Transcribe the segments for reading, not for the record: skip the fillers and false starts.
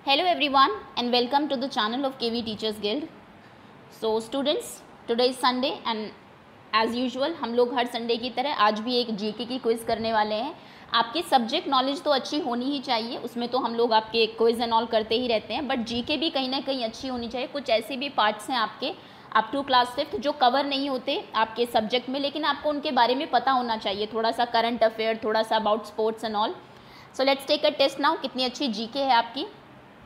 Hello everyone and welcome to the channel of KV Teachers Guild. So students, today is Sunday and as usual हम लोग हर Sunday की तरह आज भी एक जीके की क्विज़ करने वाले हैं। आपकी सब्जेक्ट नॉलेज तो अच्छी होनी ही चाहिए, उसमें तो हम लोग आपके क्विज़ एंड ऑल करते ही रहते हैं, बट जीके भी कहीं ना कहीं अच्छी होनी चाहिए। कुछ ऐसे भी पार्ट्स हैं आपके अप टू क्लास 5th जो कवर नहीं होते आपके सब्जेक्ट में, लेकिन आपको उनके बारे में पता होना चाहिए, थोड़ा सा करंट अफेयर, थोड़ा सा about sports and all. So let's take a test now. कितनी अच्छी जीके है आपकी।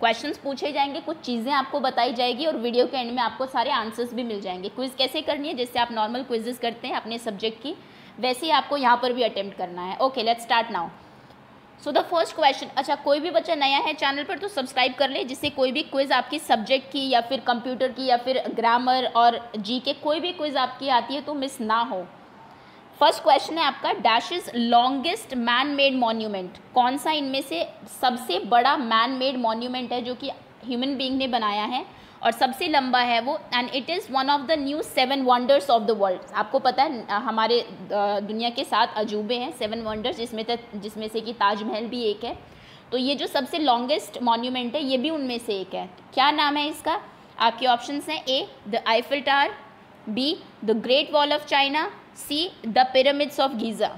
क्वेश्चंस पूछे जाएंगे, कुछ चीज़ें आपको बताई जाएगी और वीडियो के एंड में आपको सारे आंसर्स भी मिल जाएंगे। क्विज़ कैसे करनी है, जैसे आप नॉर्मल क्विजेस करते हैं अपने सब्जेक्ट की, वैसे ही आपको यहाँ पर भी अटेम्प्ट करना है। Okay, let's start now. So the first question, अच्छा कोई भी बच्चा नया है चैनल पर तो सब्सक्राइब कर ले, जिससे कोई भी क्विज़ आपकी सब्जेक्ट की या फिर कंप्यूटर की या फिर ग्रामर और जीके कोई भी क्विज़ आपकी आती है तो मिस ना हो। फर्स्ट क्वेश्चन है आपका, dash is longest man made monument. कौन सा इनमें से सबसे बड़ा मैन मेड मॉन्यूमेंट है जो कि ह्यूमन बीइंग ने बनाया है और सबसे लंबा है वो, and it is one of the new 7 wonders of the world. आपको पता है हमारे दुनिया के 7 अजूबे हैं, 7 वंडर्स, जिसमें से कि ताजमहल भी एक है। तो ये जो सबसे लॉन्गेस्ट मॉन्यूमेंट है ये भी उनमें से एक है। क्या नाम है इसका? आपके ऑप्शंस हैं, A the Eiffel Tower, B the Great Wall of China, C the pyramids of Giza.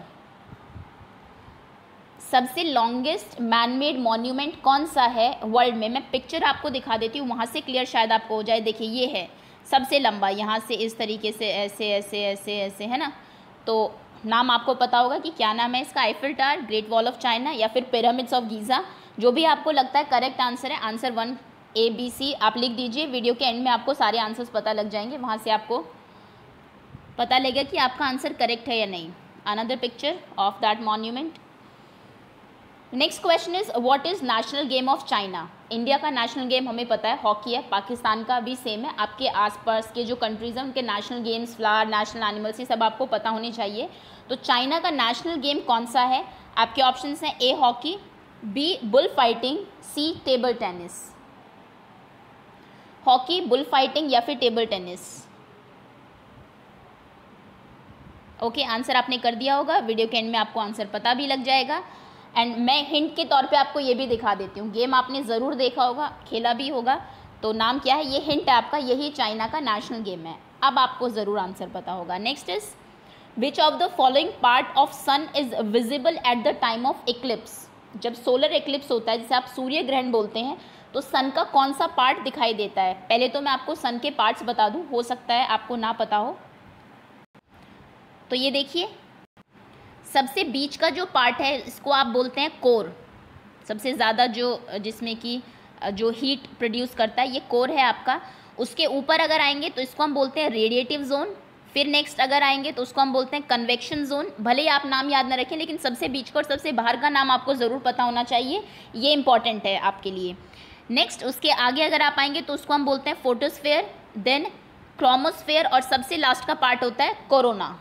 सबसे लॉन्गेस्ट मैन मेड मॉन्यूमेंट कौन सा है वर्ल्ड में? मैं पिक्चर आपको दिखा देती हूँ, वहाँ से क्लियर शायद आपको हो जाए। देखिए ये है सबसे लंबा, यहाँ से इस तरीके से ऐसे ऐसे ऐसे ऐसे, है ना। तो नाम आपको पता होगा कि क्या नाम है इसका, Eiffel tower, great Wall of China या फिर पिरामिड्स ऑफ गीज़ा। जो भी आपको लगता है करेक्ट आंसर है, आंसर 1 ABC आप लिख दीजिए। वीडियो के एंड में आपको सारे आंसर्स पता लग जाएंगे, वहाँ से आपको पता लगेगा कि आपका आंसर करेक्ट है या नहीं। Another picture of that monument. Next question is, what is national game of China? India का नेशनल गेम हमें पता है हॉकी है, पाकिस्तान का भी सेम है। आपके आसपास के जो कंट्रीज हैं उनके national games, flower, national animals, ये सब आपको पता होने चाहिए। तो चाइना का नेशनल गेम कौन सा है? आपके ऑप्शंस हैं, A hockey, B bull fighting, C table tennis. Hockey, bull fighting या फिर टेबल टेनिस। ओके, आंसर आपने कर दिया होगा। वीडियो के एंड में आपको आंसर पता भी लग जाएगा। एंड मैं हिंट के तौर पे आपको ये भी दिखा देती हूँ, गेम आपने ज़रूर देखा होगा, खेला भी होगा। तो नाम क्या है, ये हिंट है आपका, यही चाइना का नेशनल गेम है। अब आपको ज़रूर आंसर पता होगा। Next is, which of the following part of sun is visible at the time of eclipse? जब सोलर इक्लिप्स होता है, जिसे आप सूर्य ग्रहण बोलते हैं, तो सन का कौन सा पार्ट दिखाई देता है? पहले तो मैं आपको सन के पार्ट्स बता दूँ, हो सकता है आपको ना पता हो। तो ये देखिए, सबसे बीच का जो पार्ट है इसको आप बोलते हैं कोर। सबसे ज़्यादा जिसमें कि जो हीट प्रोड्यूस करता है ये कोर है आपका। उसके ऊपर अगर आएंगे तो इसको हम बोलते हैं रेडिएटिव जोन। फिर नेक्स्ट अगर आएंगे तो उसको हम बोलते हैं कन्वेक्शन जोन। भले ही आप नाम याद ना रखें, लेकिन सबसे बीच का और सबसे बाहर का नाम आपको ज़रूर पता होना चाहिए, ये इंपॉर्टेंट है आपके लिए। नेक्स्ट उसके आगे अगर आप आएंगे तो उसको हम बोलते हैं फोटोस्फेयर, देन क्रोमोस्फेयर, और सबसे लास्ट का पार्ट होता है कोरोना,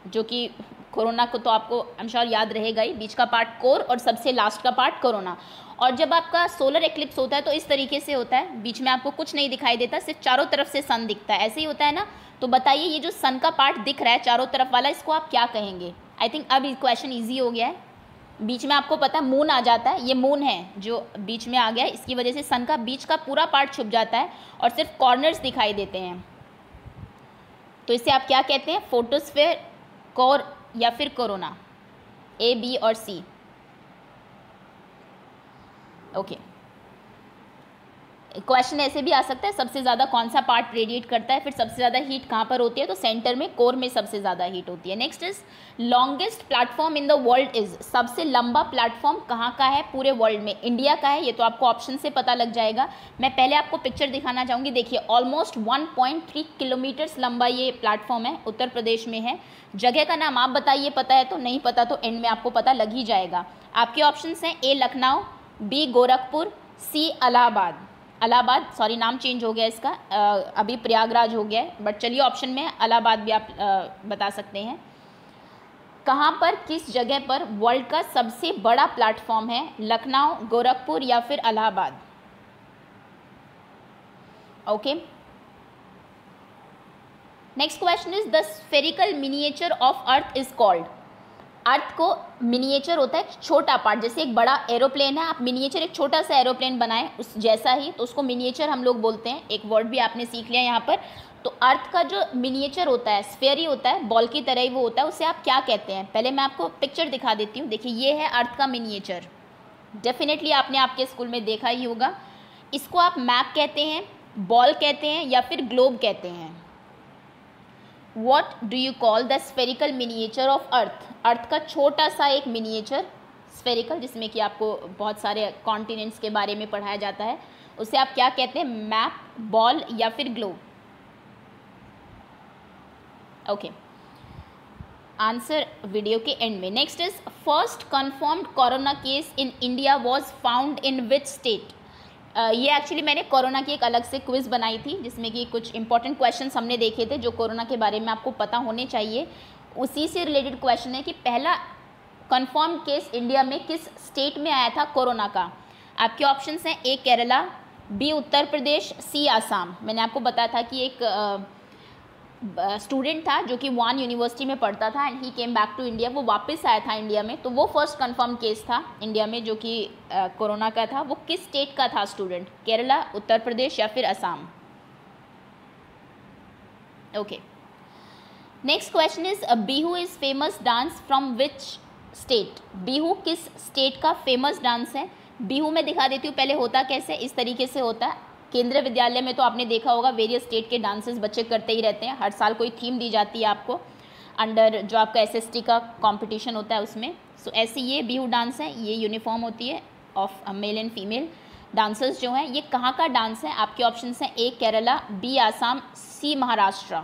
जो कि कोरोना को तो आपको आई एम श्योर याद रहेगा ही। बीच का पार्ट कोर और सबसे लास्ट का पार्ट कोरोना। और जब आपका सोलर एक्लिप्स होता है तो इस तरीके से होता है, बीच में आपको कुछ नहीं दिखाई देता, सिर्फ चारों तरफ से सन दिखता है, ऐसे ही होता है ना। तो बताइए ये जो सन का पार्ट दिख रहा है चारों तरफ वाला, इसको आप क्या कहेंगे? आई थिंक अब क्वेश्चन ईजी हो गया है। बीच में आपको पता है मून आ जाता है, ये मून है जो बीच में आ गया है, इसकी वजह से सन का बीच का पूरा पार्ट छुप जाता है और सिर्फ कॉर्नर्स दिखाई देते हैं। तो इसे आप क्या कहते हैं? फोटोस्फेयर, कोर या फिर कोरोना। ए, बी और सी। ओके, क्वेश्चन ऐसे भी आ सकता है, सबसे ज़्यादा कौन सा पार्ट रेडिएट करता है, फिर सबसे ज़्यादा हीट कहाँ पर होती है? तो सेंटर में, कोर में सबसे ज़्यादा हीट होती है। Next is, longest platform in the world is? सबसे लंबा प्लेटफॉर्म कहाँ का है पूरे वर्ल्ड में? इंडिया का है, ये तो आपको ऑप्शन से पता लग जाएगा। मैं पहले आपको पिक्चर दिखाना चाहूँगी। देखिए ऑलमोस्ट 1.3 किलोमीटर्स लंबा ये प्लेटफॉर्म है, उत्तर प्रदेश में है। जगह का नाम आप बताइए, पता है तो, नहीं पता तो एंड में आपको पता लग ही जाएगा। आपके ऑप्शन हैं, ए लखनऊ, बी गोरखपुर, सी इलाहाबाद। सॉरी नाम चेंज हो गया इसका, अभी प्रयागराज हो गया है, बट चलिए ऑप्शन में इलाहाबाद भी आप बता सकते हैं। कहाँ पर, किस जगह पर वर्ल्ड का सबसे बड़ा प्लेटफॉर्म है? लखनऊ, गोरखपुर या फिर Allahabad? Okay, next question is, the spherical miniature of earth is called? Earth को मिनिएचर होता है छोटा पार्ट, जैसे एक बड़ा एरोप्लेन है, आप मिनिएचर एक छोटा सा एरोप्लेन बनाएं उस जैसा ही, तो उसको मिनिएचर हम लोग बोलते हैं। एक वर्ड भी आपने सीख लिया यहाँ पर। तो अर्थ का जो मिनिएचर होता है, स्फीयर ही होता है, बॉल की तरह ही वो होता है, उसे आप क्या कहते हैं? पहले मैं आपको पिक्चर दिखा देती हूँ। देखिए ये है अर्थ का मिनिएचर, डेफिनेटली आपने आपके स्कूल में देखा ही होगा। इसको आप मैप कहते हैं, बॉल कहते हैं या फिर ग्लोब कहते हैं। What do you call the spherical miniature of Earth? अर्थ का छोटा सा एक मिनिएचर स्फेरिकल, जिसमें कि आपको बहुत सारे कॉन्टिनेंट्स के बारे में पढ़ाया जाता है, उसे आप क्या कहते हैं? मैप, बॉल या फिर ग्लोब? ओके, आंसर वीडियो के एंड में। Next is first confirmed corona case in India was found in which state? ये एक्चुअली मैंने कोरोना की एक अलग से क्विज़ बनाई थी, जिसमें कि कुछ इंपॉर्टेंट क्वेश्चंस हमने देखे थे जो कोरोना के बारे में आपको पता होने चाहिए। उसी से रिलेटेड क्वेश्चन है कि पहला कंफर्म केस इंडिया में किस स्टेट में आया था कोरोना का? आपके ऑप्शंस हैं ए केरला, बी उत्तर प्रदेश, सी आसाम। मैंने आपको बताया था कि एक स्टूडेंट था जो कि वान यूनिवर्सिटी में पढ़ता था and he came back to India, वो वापस आया था इंडिया में, तो वो फर्स्ट कंफर्म केस था इंडिया में जो कि कोरोना का था। वो किस स्टेट का था स्टूडेंट? केरला, उत्तर प्रदेश या फिर Assam? Okay, next question is Bihu is famous dance from which state? Bihu किस स्टेट का फेमस डांस है? बिहू में दिखा देती हूँ पहले होता कैसे। इस तरीके से होता है। केंद्रीय विद्यालय में तो आपने देखा होगा वेरियस स्टेट के डांसेस बच्चे करते ही रहते हैं, हर साल कोई थीम दी जाती है आपको अंडर जो आपका एसएसटी का कंपटीशन होता है उसमें। सो ऐसे ये बिहू डांस है, ये यूनिफॉर्म होती है of male and female dancers जो हैं। ये कहाँ का डांस है? आपके ऑप्शंस हैं A Kerala, B Assam, C Maharashtra.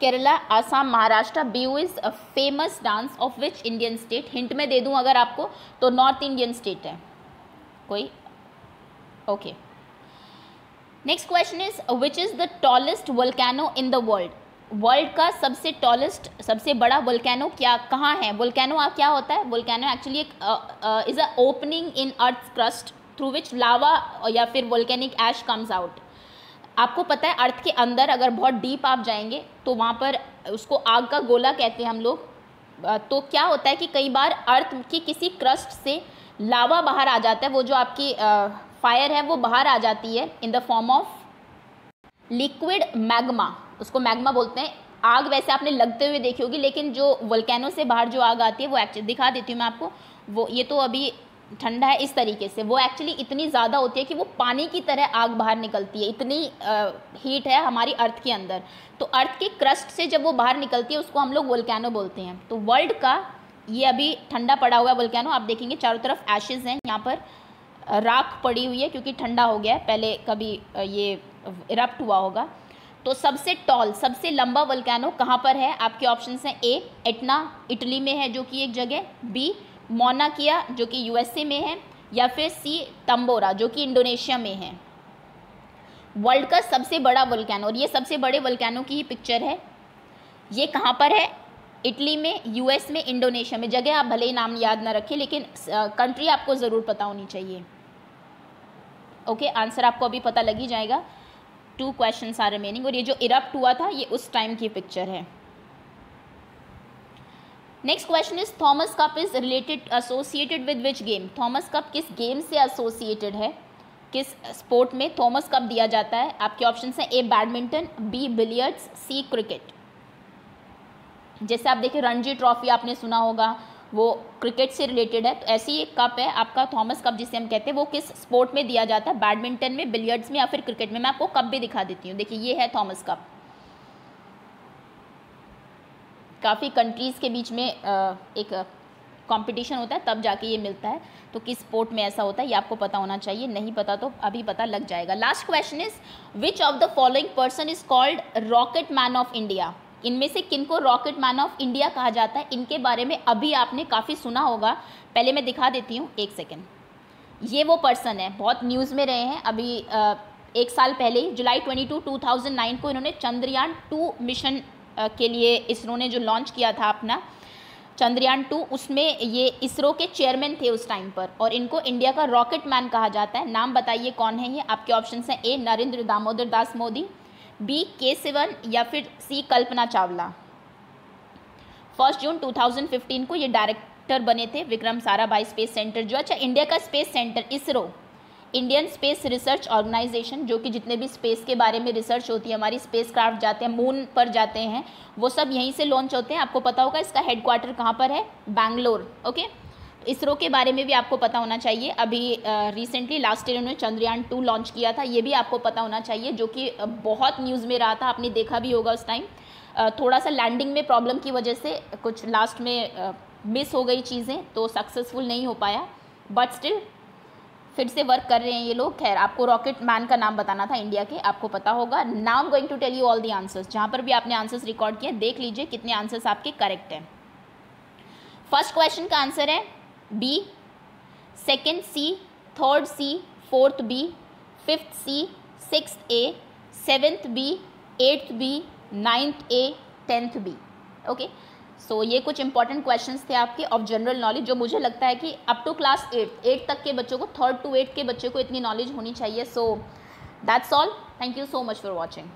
Kerala, Assam, Maharashtra. Bihu is a famous dance of which Indian state? Hint में दे दूं अगर आपको तो नॉर्थ इंडियन स्टेट है कोई। Okay, next question is which is the tallest volcano in the world? World का सबसे टॉलेस्ट, सबसे बड़ा वोल्केनो क्या कहाँ है? वोल्केनो क्या होता है? वोल्केनो एक्चुअली एक is a opening in earth crust through which lava या फिर वोल्केनिक ऐश कम्स आउट। आपको पता है अर्थ के अंदर अगर बहुत डीप आप जाएंगे तो वहाँ पर उसको आग का गोला कहते हैं हम लोग। तो क्या होता है कि कई बार अर्थ की किसी क्रस्ट से लावा बाहर आ जाता है, वो जो आपकी फायर है वो बाहर आ जाती है in the form of liquid magma, उसको मैग्मा बोलते हैं। आग वैसे आपने लगते हुए देखी होगी, लेकिन जो वोल्केनो से बाहर जो आग आती है वो एक्चुअली दिखा देती हूँ मैं आपको। वो ये तो अभी ठंडा है इस तरीके से, वो एक्चुअली इतनी ज़्यादा होती है कि वो पानी की तरह आग बाहर निकलती है, इतनी हीट है हमारी अर्थ के अंदर। तो अर्थ की क्रस्ट से जब वो बाहर निकलती है उसको हम लोग वोल्केनो बोलते हैं। तो वर्ल्ड का ये अभी ठंडा पड़ा हुआ है वोल्केनो, आप देखेंगे चारों तरफ एशेज़ हैं, यहाँ पर राख पड़ी हुई है क्योंकि ठंडा हो गया है, पहले कभी ये इरप्ट हुआ होगा। तो सबसे टॉल, सबसे लंबा वोल्केनो कहाँ पर है? आपके ऑप्शंस हैं ए एटना, इटली में है जो कि एक जगह, बी मौना किया जो कि यूएसए में है, या फिर सी तंबोरा जो कि इंडोनेशिया में है। वर्ल्ड का सबसे बड़ा वोल्केनो, और ये सबसे बड़े वोल्केनो की ही पिक्चर है। ये कहाँ पर है? इटली में, यूएस में, इंडोनेशिया में। जगह आप भले ही नाम याद ना रखें लेकिन कंट्री आपको ज़रूर पता होनी चाहिए। ओके, आंसर आपको अभी पता लग ही जाएगा। 2 क्वेश्चंस आर रिमेनिंग, और ये जो इरप्ट हुआ था ये उस टाइम की पिक्चर है। Next question is Thomas cup is related associated with which game? Thomas cup किस गेम से एसोसिएटेड है? किस स्पोर्ट में थॉमस कप दिया जाता है? आपके ऑप्शन हैं A badminton, B billiards, C cricket. जैसे आप देखिए रणजी ट्रॉफी आपने सुना होगा, वो क्रिकेट से रिलेटेड है। तो ऐसी एक कप है आपका थॉमस कप जिसे हम कहते हैं, वो किस स्पोर्ट में दिया जाता है? बैडमिंटन में, बिलियर्ड्स में या फिर क्रिकेट में? मैं आपको कप भी दिखा देती हूँ। देखिए ये है थॉमस कप। काफ़ी कंट्रीज़ के बीच में एक कंपटीशन होता है तब जाके ये मिलता है। तो किस स्पोर्ट में ऐसा होता है ये आपको पता होना चाहिए, नहीं पता तो अभी पता लग जाएगा। Last question is which of the following person is called rocket man of India? इनमें से किनको रॉकेट मैन ऑफ इंडिया कहा जाता है? इनके बारे में अभी आपने काफ़ी सुना होगा, पहले मैं दिखा देती हूँ, एक सेकेंड। ये वो पर्सन है, बहुत न्यूज़ में रहे हैं अभी। 1 साल पहले ही जुलाई 22, 2009 को इन्होंने चंद्रयान 2 मिशन के लिए इसरो ने जो लॉन्च किया था अपना चंद्रयान 2, उसमें ये इसरो के चेयरमैन थे उस टाइम पर, और इनको इंडिया का रॉकेट मैन कहा जाता है। नाम बताइए कौन है ये? आपके ऑप्शन हैं ए नरेंद्र दामोदर दास मोदी, बी के सिवन या फिर सी कल्पना चावला। 1 जून 2015 को ये डायरेक्टर बने थे विक्रम साराभाई स्पेस सेंटर जो। अच्छा, इंडिया का space centre ISRO, Indian space research organisation, जो कि जितने भी स्पेस के बारे में रिसर्च होती है, हमारी स्पेस क्राफ्ट जाते हैं, मून पर जाते हैं, वो सब यहीं से लॉन्च होते हैं। आपको पता होगा इसका हेडक्वार्टर कहाँ पर है, बैंगलोर। ओके, इसरो के बारे में भी आपको पता होना चाहिए। अभी रिसेंटली लास्ट ईयर उन्होंने चंद्रयान 2 लॉन्च किया था, ये भी आपको पता होना चाहिए, जो कि बहुत न्यूज़ में रहा था, आपने देखा भी होगा उस टाइम। थोड़ा सा लैंडिंग में प्रॉब्लम की वजह से कुछ लास्ट में मिस हो गई चीज़ें, तो सक्सेसफुल नहीं हो पाया, बट स्टिल फिर से वर्क कर रहे हैं ये लोग। खैर, आपको रॉकेट मैन का नाम बताना था इंडिया के, आपको पता होगा। Now I am going to tell you all the answers. जहाँ पर भी आपने आंसर्स रिकॉर्ड किए, देख लीजिए कितने आंसर्स आपके करेक्ट हैं। फर्स्ट क्वेश्चन का आंसर है B, second C, third C, fourth B, fifth C, sixth A, seventh B, eighth B, ninth A, tenth B. Okay, so ये कुछ इंपॉर्टेंट क्वेश्चंस थे आपके ऑफ जनरल नॉलेज, जो मुझे लगता है कि अप टू क्लास 8 तक के बच्चों को, 3rd to 8th के बच्चे को इतनी नॉलेज होनी चाहिए। So that's all, thank you so much for watching.